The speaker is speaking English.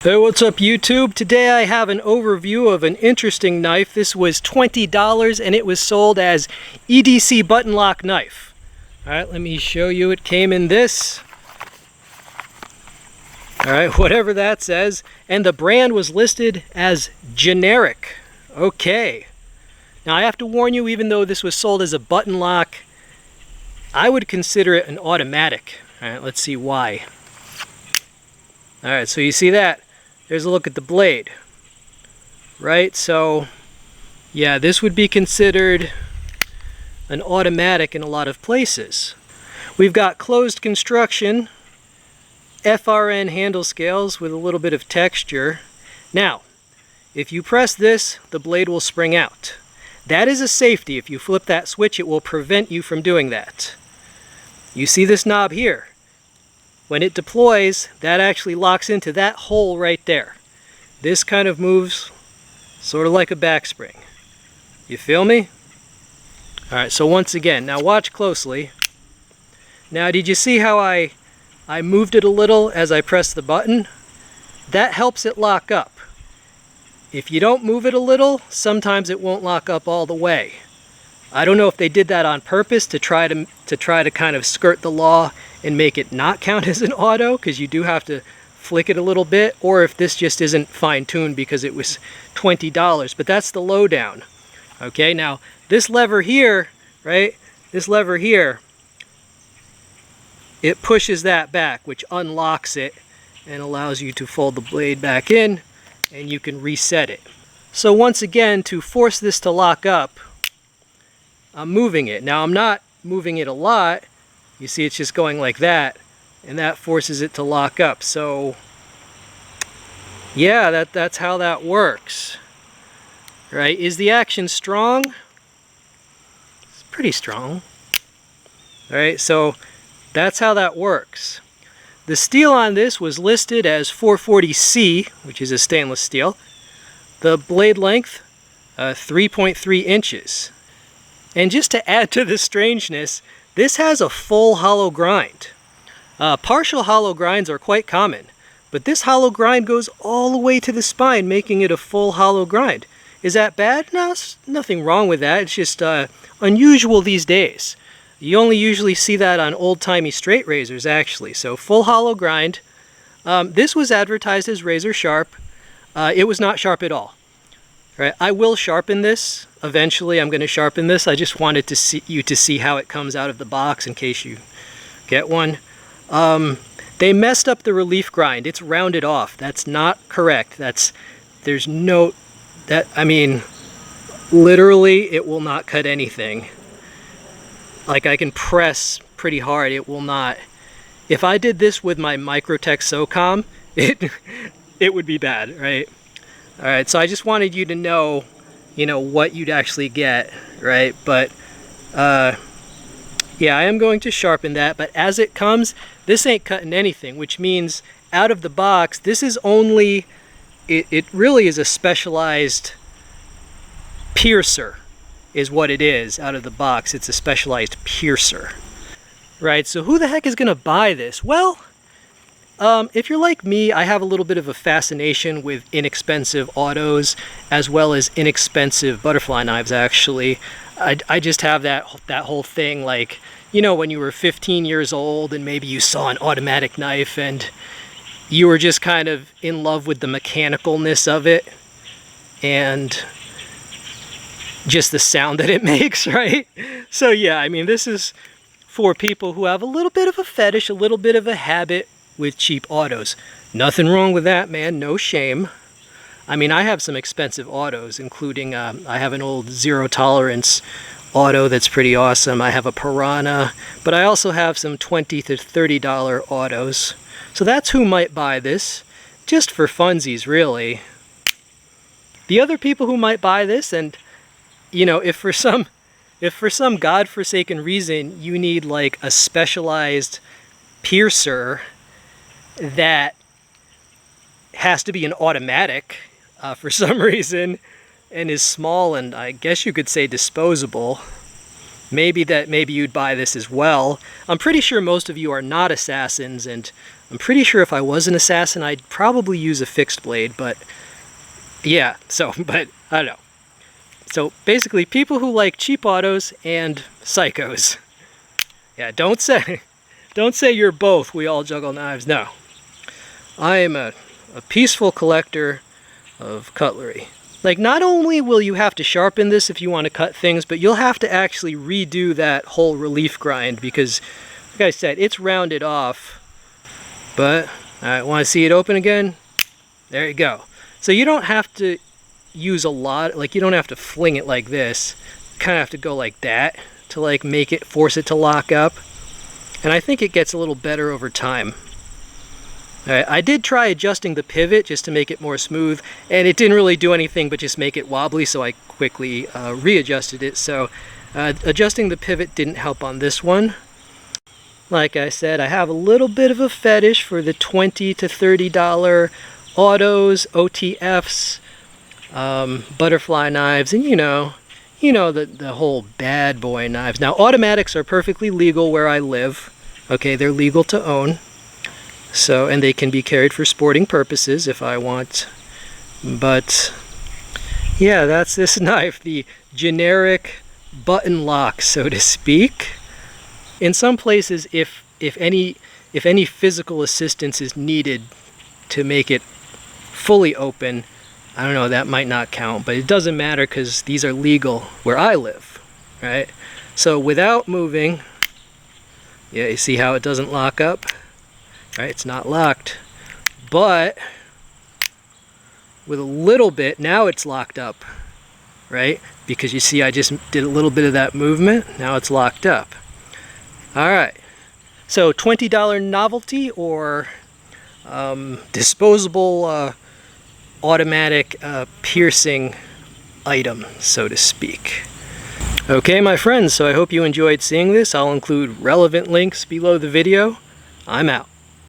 Hey, what's up YouTube? Today I have an overview of an interesting knife. This was $20 and it was sold as EDC button lock knife. Alright, let me show you. It came in this. Alright, whatever that says. And the brand was listed as generic. Okay. Now I have to warn you, even though this was sold as a button lock, I would consider it an automatic. Alright, let's see why. Alright, so you see that? There's a look at the blade, right? So, yeah, this would be considered an automatic in a lot of places. We've got closed construction, FRN handle scales with a little bit of texture. Now, if you press this, the blade will spring out. That is a safety. If you flip that switch, it will prevent you from doing that. You see this knob here? When it deploys, that actually locks into that hole right there. This kind of moves sort of like a back spring. You feel me? Alright, so once again, now watch closely. Now, did you see how I moved it a little as I pressed the button? That helps it lock up. If you don't move it a little, sometimes it won't lock up all the way. I don't know if they did that on purpose to try to kind of skirt the law and make it not count as an auto, because you do have to flick it a little bit, or if this just isn't fine-tuned because it was $20. But that's the lowdown. Okay, now this lever here, right? This lever here, it pushes that back, which unlocks it and allows you to fold the blade back in, and you can reset it. So once again, to force this to lock up, I'm moving it. Now I'm not moving it a lot. You see it's just going like that, and that forces it to lock up. So yeah, that's how that works. Right? Is the action strong? It's pretty strong. Alright, so that's how that works. The steel on this was listed as 440C, which is a stainless steel. The blade length, 3.3 inches. And just to add to the strangeness, this has a full hollow grind. Partial hollow grinds are quite common, but this hollow grind goes all the way to the spine, making it a full hollow grind. Is that bad? No, there's nothing wrong with that. It's just unusual these days. You only usually see that on old-timey straight razors, actually. So full hollow grind. This was advertised as razor sharp. It was not sharp at all. Right? I will sharpen this. Eventually I'm going to sharpen this. I just wanted you to see how it comes out of the box in case you get one. They messed up the relief grind. It's rounded off. That's not correct. I mean, literally it will not cut anything. Like, I can press pretty hard, it will not. If I did this with my Microtech SOCOM, it would be bad, right? Alright, so I just wanted you to know, what you'd actually get, right? But, yeah, I am going to sharpen that, but as it comes, this ain't cutting anything, which means out of the box, this is only, it really is a specialized piercer, is what it is out of the box. It's a specialized piercer, right? So who the heck is going to buy this? Well, if you're like me, I have a little bit of a fascination with inexpensive autos as well as inexpensive butterfly knives, actually. I just have that whole thing, like, when you were 15 years old and maybe you saw an automatic knife and you were just kind of in love with the mechanicalness of it and just the sound that it makes, right? So yeah, I mean, this is for people who have a little bit of a fetish, a little bit of a habit with cheap autos. Nothing wrong with that, man. No shame. I mean, I have some expensive autos, including I have an old zero tolerance auto that's pretty awesome. I have a Piranha, but I also have some $20 to $30 autos. So that's who might buy this, just for funsies, really. The other people who might buy this, and if for some godforsaken reason you need like a specialized piercer that has to be an automatic for some reason and is small and I guess you could say disposable, maybe you'd buy this as well. I'm pretty sure most of you are not assassins and I'm pretty sure if I was an assassin, I'd probably use a fixed blade, but yeah, but I don't know. So basically, people who like cheap autos and psychos. Yeah, don't say you're both, we all juggle knives. No. I am a peaceful collector of cutlery. Like, not only will you have to sharpen this if you want to cut things, but you'll have to actually redo that whole relief grind because, like I said, it's rounded off. But, alright, want to see it open again? There you go. So you don't have to use a lot, like you don't have to fling it like this. You kind of have to go like that to like force it to lock up. And I think it gets a little better over time. Alright, I did try adjusting the pivot just to make it more smooth, and it didn't really do anything but just make it wobbly, so I quickly readjusted it. So adjusting the pivot didn't help on this one. Like I said, I have a little bit of a fetish for the $20 to $30 autos, OTFs, butterfly knives, and you know the whole bad boy knives. Now, automatics are perfectly legal where I live. Okay, they're legal to own. So, and they can be carried for sporting purposes if I want. But yeah, that's this knife, the generic button lock, so to speak. In some places, if any physical assistance is needed to make it fully open, I don't know, that might not count, but it doesn't matter because these are legal where I live, right? So without moving, yeah, you see how it doesn't lock up? Right, it's not locked, but with a little bit, now it's locked up, right? Because you see I just did a little bit of that movement, now it's locked up. Alright, so $20 novelty or disposable automatic piercing item, so to speak. Okay, my friends, so I hope you enjoyed seeing this. I'll include relevant links below the video. I'm out.